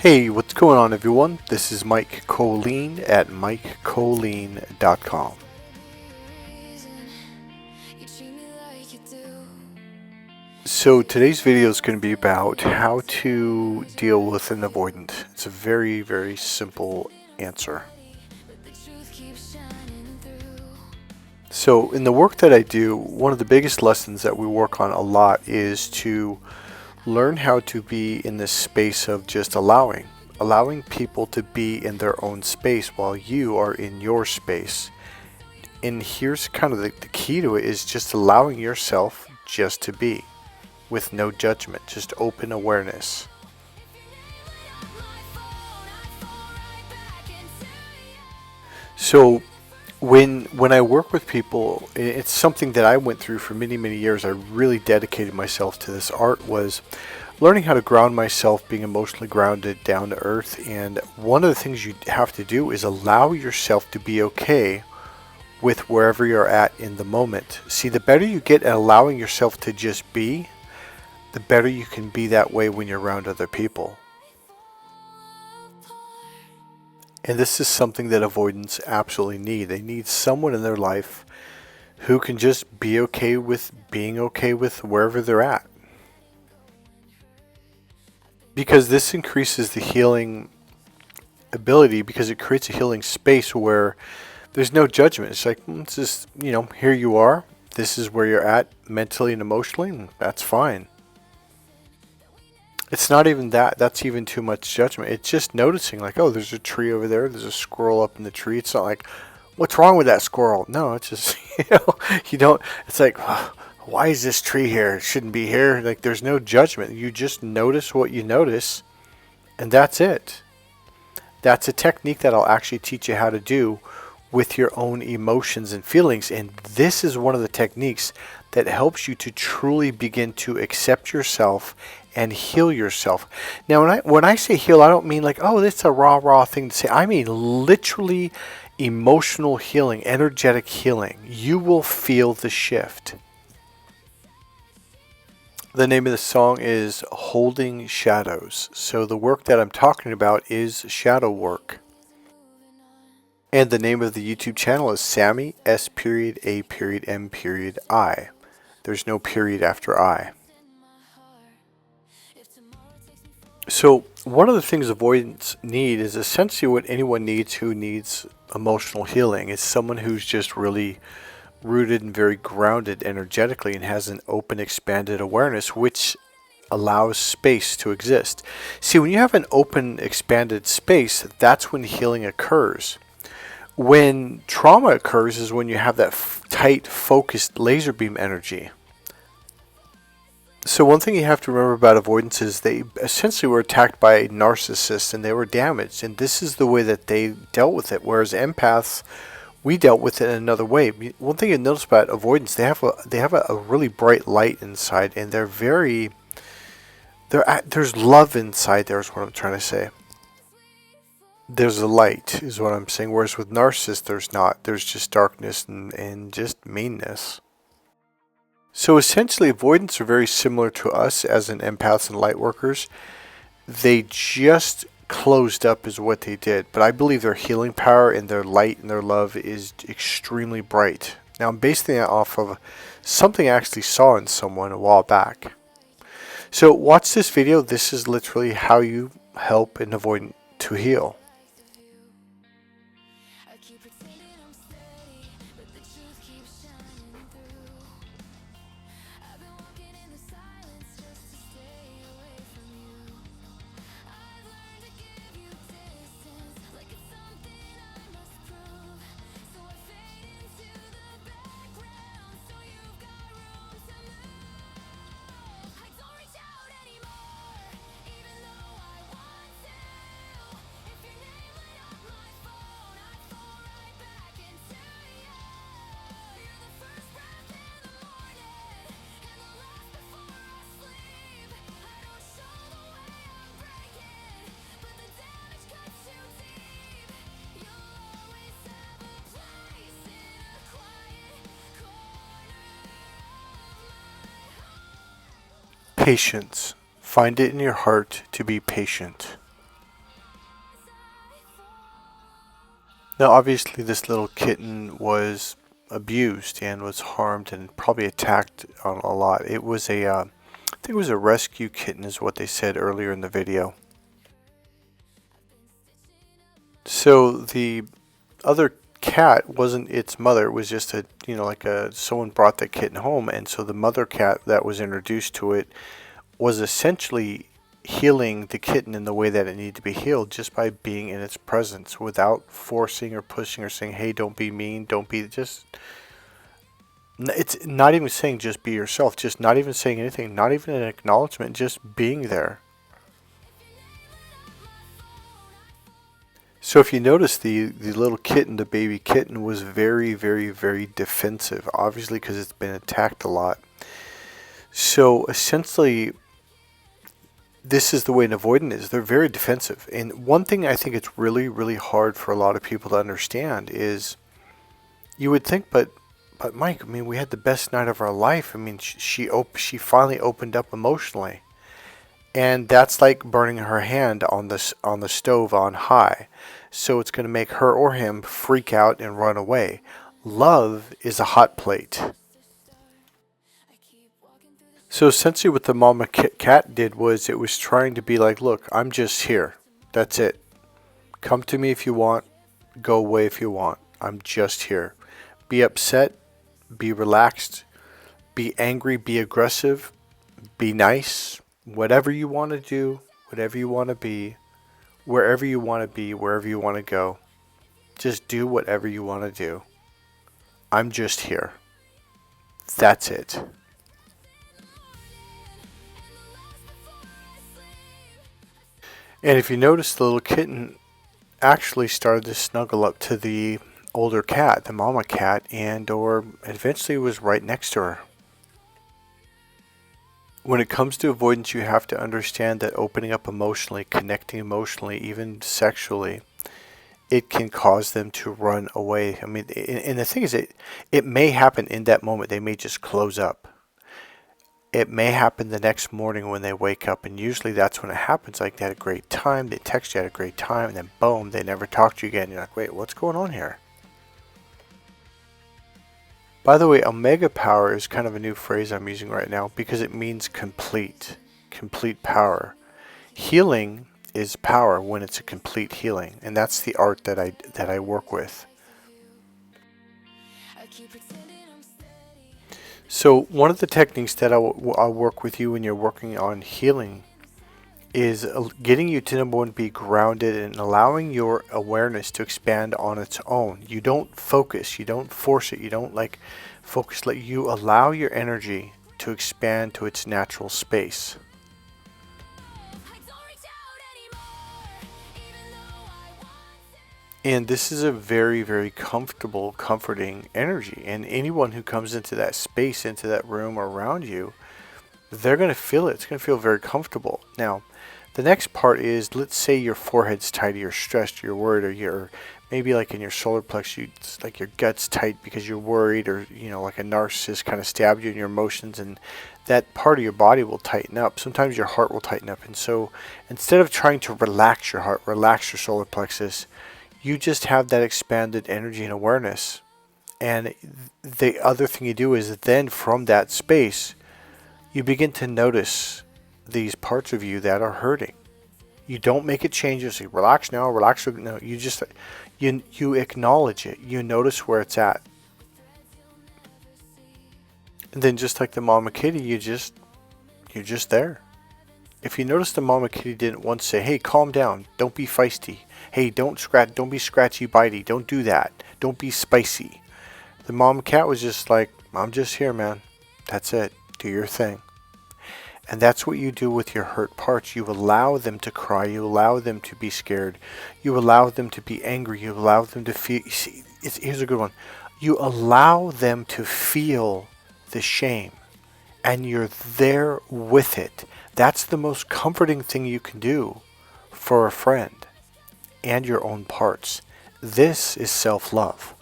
Hey, what's going on, everyone? This is Mike Kollin at MikeKollin.com. So today's video is going to be about how to deal with an avoidant. It's a very, very simple answer. So in the work that I do, one of the biggest lessons that we work on a lot is to learn how to be in this space of just allowing people to be in their own space while you are in your space. And here's kind of the key to it is just allowing yourself just to be with no judgment, just open awareness. So when I work with people, it's something that I went through for many, many years. I really dedicated myself to this art, was learning how to ground myself, being emotionally grounded, down to earth. And one of the things you have to do is allow yourself to be okay with wherever you're at in the moment. See, the better you get at allowing yourself to just be, the better you can be that way when you're around other people. And this is something that avoidants absolutely need. They need someone in their life who can just be okay with being okay with wherever they're at. Because this increases the healing ability, because it creates a healing space where there's no judgment. It's like, it's just, here you are. This is where you're at mentally and emotionally, and that's fine. It's not even that. That's even too much judgment. It's just noticing, like, oh, there's a tree over there. There's a squirrel up in the tree. It's not like, what's wrong with that squirrel? No, it's just, you don't, it's like, oh, why is this tree here? It shouldn't be here. Like, there's no judgment. You just notice what you notice, and that's it. That's a technique that I'll actually teach you how to do with your own emotions and feelings. And this is one of the techniques that helps you to truly begin to accept yourself and heal yourself. Now, when I say heal, I don't mean like, oh, that's a raw thing to say. I mean literally emotional healing, energetic healing. You will feel the shift. The name of the song is Holding Shadows. So the work that I'm talking about is shadow work. And the name of the YouTube channel is Sammy, S.A.M.I. There's no period after I. So one of the things avoidants need is essentially what anyone needs who needs emotional healing. Is someone who's just really rooted and very grounded energetically and has an open, expanded awareness, which allows space to exist. See, when you have an open, expanded space, that's when healing occurs. When trauma occurs is when you have that tight, focused laser beam energy. So one thing you have to remember about avoidance is they essentially were attacked by a narcissist and they were damaged. And this is the way that they dealt with it. Whereas empaths, we dealt with it in another way. One thing you notice about avoidance, they have a really bright light inside, and there's love inside there is what I'm trying to say. There's a light is what I'm saying. Whereas with narcissists, there's not. There's just darkness and just meanness. So essentially, avoidants are very similar to us as in empaths and light workers. They just closed up is what they did. But I believe their healing power and their light and their love is extremely bright. Now, I'm basing that off of something I actually saw in someone a while back. So watch this video. This is literally how you help an avoidant to heal. Patience. Find it in your heart to be patient. Now, obviously, this little kitten was abused and was harmed and probably attacked on a lot. It was I think it was a rescue kitten, is what they said earlier in the video. So the other cat wasn't its mother. It was just a, like someone brought that kitten home, and so the mother cat that was introduced to it was essentially healing the kitten in the way that it needed to be healed, just by being in its presence without forcing or pushing or saying, hey, don't be mean, don't be, just, it's not even saying just be yourself, just not even saying anything, not even an acknowledgement, just being there. So if you notice, the little kitten, the baby kitten, was very, very, very defensive, obviously because it's been attacked a lot. So essentially, this is the way an avoidant is. They're very defensive. And one thing I think it's really, really hard for a lot of people to understand is, you would think, but Mike, I mean, we had the best night of our life. I mean, she finally opened up emotionally. And that's like burning her hand on the stove on high. So it's going to make her or him freak out and run away. Love is a hot plate. So essentially what the mama cat did was, it was trying to be like, look, I'm just here. That's it. Come to me if you want. Go away if you want. I'm just here. Be upset. Be relaxed. Be angry. Be aggressive. Be nice. Whatever you want to do, whatever you want to be, wherever you want to be, wherever you want to go, just do whatever you want to do. I'm just here. That's it. And if you notice, the little kitten actually started to snuggle up to the older cat, the mama cat, or eventually was right next to her. When it comes to avoidance, you have to understand that opening up emotionally, connecting emotionally, even sexually, it can cause them to run away. I mean, and the thing is, it may happen in that moment. They may just close up. It may happen the next morning when they wake up, and usually that's when it happens. Like, they had a great time, they text you, had a great time, and then boom, they never talk to you again. You're like, wait, what's going on here? By the way, omega power is kind of a new phrase I'm using right now, because it means complete power. Healing is power when it's a complete healing, and that's the art that I work with. So one of the techniques that I'll work with you when you're working on healing is getting you to, number one, be grounded and allowing your awareness to expand on its own. You don't focus, you don't force it, you don't focus. Let you allow your energy to expand to its natural space. And this is a very, very comfortable, comforting energy. And anyone who comes into that space, into that room or around you, they're going to feel it. It's going to feel very comfortable. Now, the next part is, let's say your forehead's tight, or you're stressed, or you're worried, or you're maybe like in your solar plexus, like your gut's tight because you're worried, or like a narcissist kind of stabbed you in your emotions, and that part of your body will tighten up. Sometimes your heart will tighten up. And so instead of trying to relax your heart, relax your solar plexus, you just have that expanded energy and awareness. And the other thing you do is then from that space, you begin to notice these parts of you that are hurting. You don't make it change. You say, relax now, relax. No, you just, you acknowledge it. You notice where it's at. And then just like the mama kitty, you're just there. If you notice, the mama kitty didn't once say, hey, calm down. Don't be feisty. Hey, don't be scratchy bitey. Don't do that. Don't be spicy. The mama cat was just like, I'm just here, man. That's it. Do your thing. And that's what you do with your hurt parts. You allow them to cry. You allow them to be scared. You allow them to be angry. You allow them to feel. See, here's a good one. You allow them to feel the shame. And you're there with it. That's the most comforting thing you can do for a friend and your own parts. This is self-love.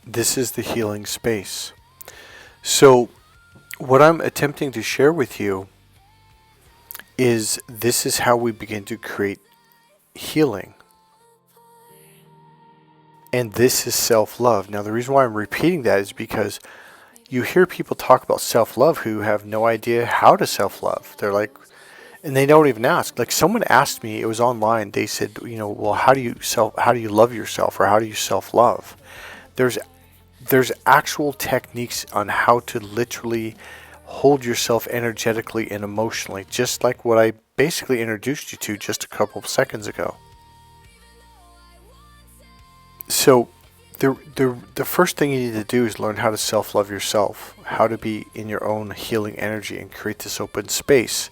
This is the healing space. So what I'm attempting to share with you is, this is how we begin to create healing. And this is self-love. Now, the reason why I'm repeating that is because you hear people talk about self-love who have no idea how to self-love. They're like, and they don't even ask. Like someone asked me, it was online. They said, well, how do you love yourself, or how do you self-love? There's there's actual techniques on how to literally hold yourself energetically and emotionally, just like what I basically introduced you to just a couple of seconds ago. So the first thing you need to do is learn how to self-love yourself, how to be in your own healing energy and create this open space.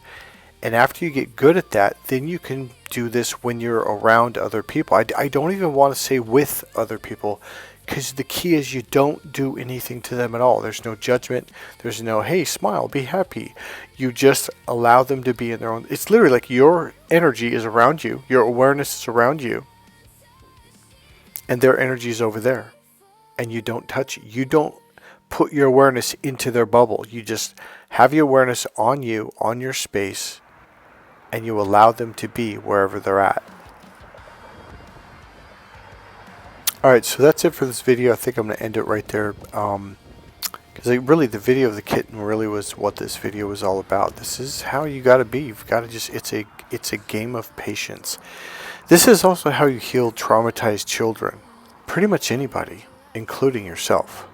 And after you get good at that, then you can do this when you're around other people. I don't even want to say with other people, because the key is you don't do anything to them at all. There's no judgment. There's no, hey, smile, be happy. You just allow them to be in their own. It's literally like your energy is around you. Your awareness is around you. And their energy is over there. And you don't touch it. You don't put your awareness into their bubble. You just have your awareness on you, on your space, and you allow them to be wherever they're at. Alright, so that's it for this video. I think I'm going to end it right there. Because really the video of the kitten really was what this video was all about. This is how you got to be. You've got to just, it's a game of patience. This is also how you heal traumatized children. Pretty much anybody, including yourself.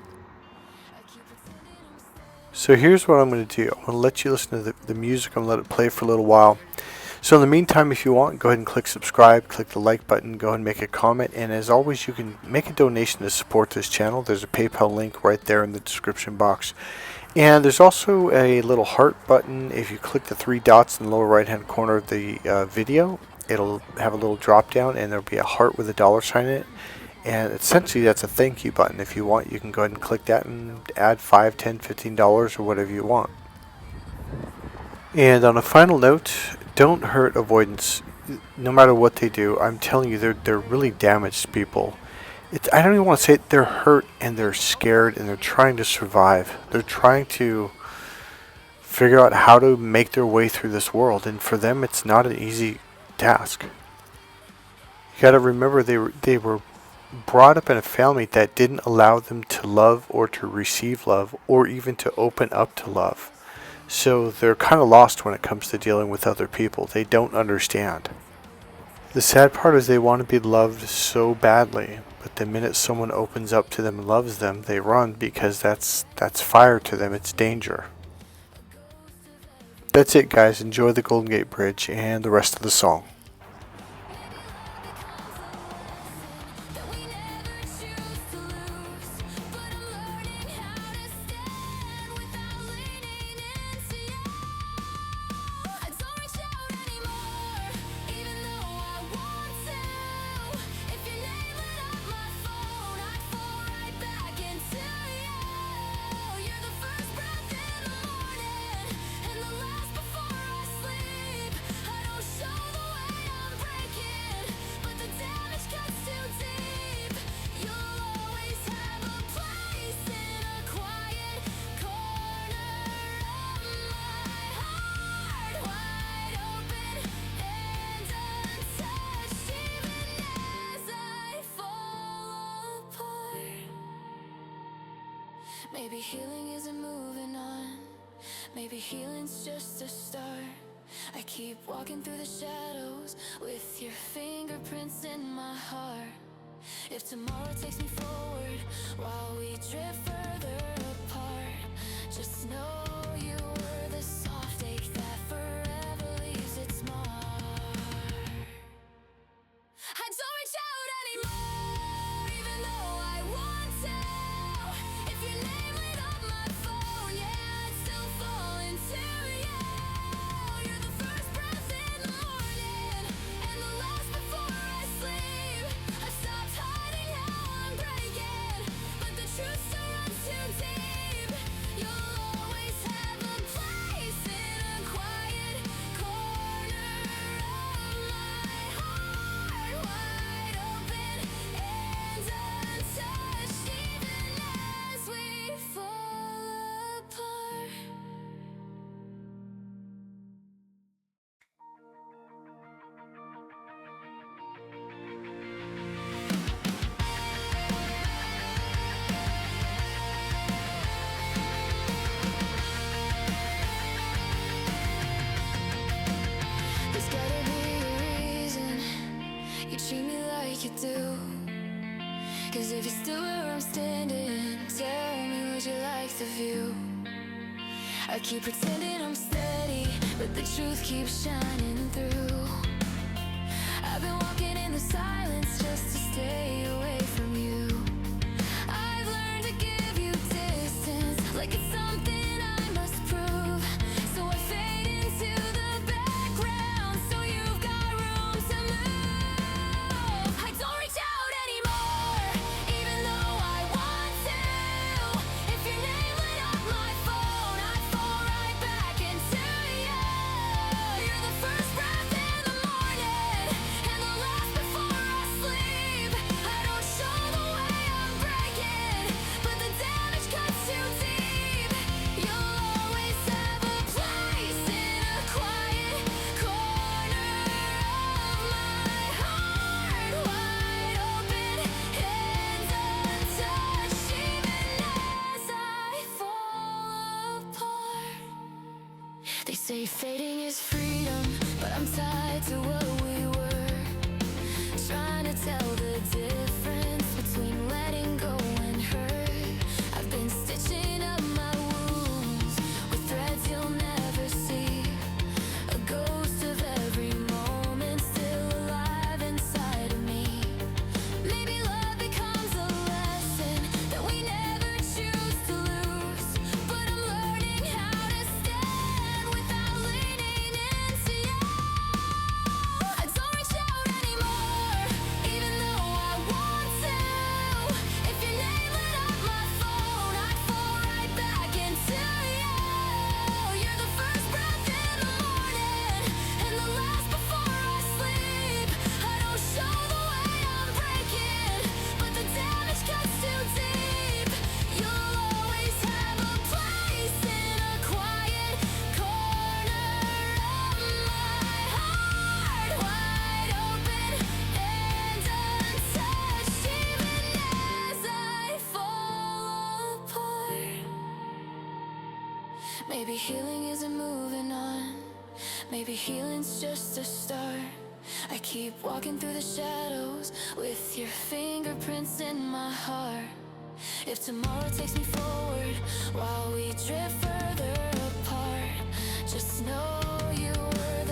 So here's what I'm going to do. I'm going to let you listen to the music. I'm going to let it play for a little while. So in the meantime, if you want, go ahead and click subscribe, click the like button, go ahead and make a comment. And as always, you can make a donation to support this channel. There's a PayPal link right there in the description box. And there's also a little heart button. If you click the 3 dots in the lower right hand corner of the video, it'll have a little drop down and there'll be a heart with a $sign in it. And essentially that's a thank you button. If you want, you can go ahead and click that and add $5, $10, $15 or whatever you want. And on a final note, don't hurt avoidance. No matter what they do, I'm telling you, they're really damaged people. I don't even want to say it, they're hurt and they're scared and they're trying to survive. They're trying to figure out how to make their way through this world, and for them it's not an easy task. You got to remember they were brought up in a family that didn't allow them to love or to receive love or even to open up to love. So they're kind of lost when it comes to dealing with other people. They don't understand. The sad part is they want to be loved so badly, but the minute someone opens up to them and loves them, they run, because that's fire to them. It's danger. That's it, guys. Enjoy the Golden Gate Bridge and the rest of the song. Maybe healing isn't moving on. Maybe healing's just a start. I keep walking through the shadows with your fingerprints in my heart. If tomorrow takes me forward while we drift further apart, just know you were the soft ache that forever leaves its mark. I don't reach out anymore, even though I want to. If your name lit up my phone, yeah, I'd still fall into you. You're the first breath in the morning and the last before I sleep. I stopped hiding how I'm breaking, but the truth still runs too deep. You'll always have a place in a quiet corner of my heart, wide open and untouched, even as we fall apart. Cause if you're still where I'm standing, tell me, would you like the view? I keep pretending I'm steady, but the truth keeps shining through. I've been walking in the silence just to stay away from you. I've learned to give you distance, like it's something I must prove. So I fade into the background, so you've got room to move. I don't reach out anymore, even though I want to. If your name lit up my phone, I'd fall right back into you. You're the first breath in the morning, and the last before I sleep. I don't show the way I'm breaking, but the damage cuts too deep. You'll always have a place in a quiet corner of my heart, wide open and untouched, even as I fall apart. They say fading is freedom, but I'm tied to what we were. Trying to tell the difference between letting go and hurt. I've been stitching up my wounds with threads you'll never see. A ghost of every moment still alive inside of me. Maybe love becomes a lesson that we never choose to lose. But I'm learning how to stand without leaning into you. I don't reach out anymore, even though I want to. If your name lit up my phone, I'd fall right back into you. You're the first breath in the morning, and the last before I sleep. I don't show the way I'm breaking, but the damage cuts too deep. You'll always have a place in a quiet corner of my heart, wide open and untouched, even as I fall apart. Maybe healing isn't moving on, maybe healing's just a start. I keep walking through the shadows with your fingerprints in my heart. If tomorrow takes me forward while we drift further apart, just know you were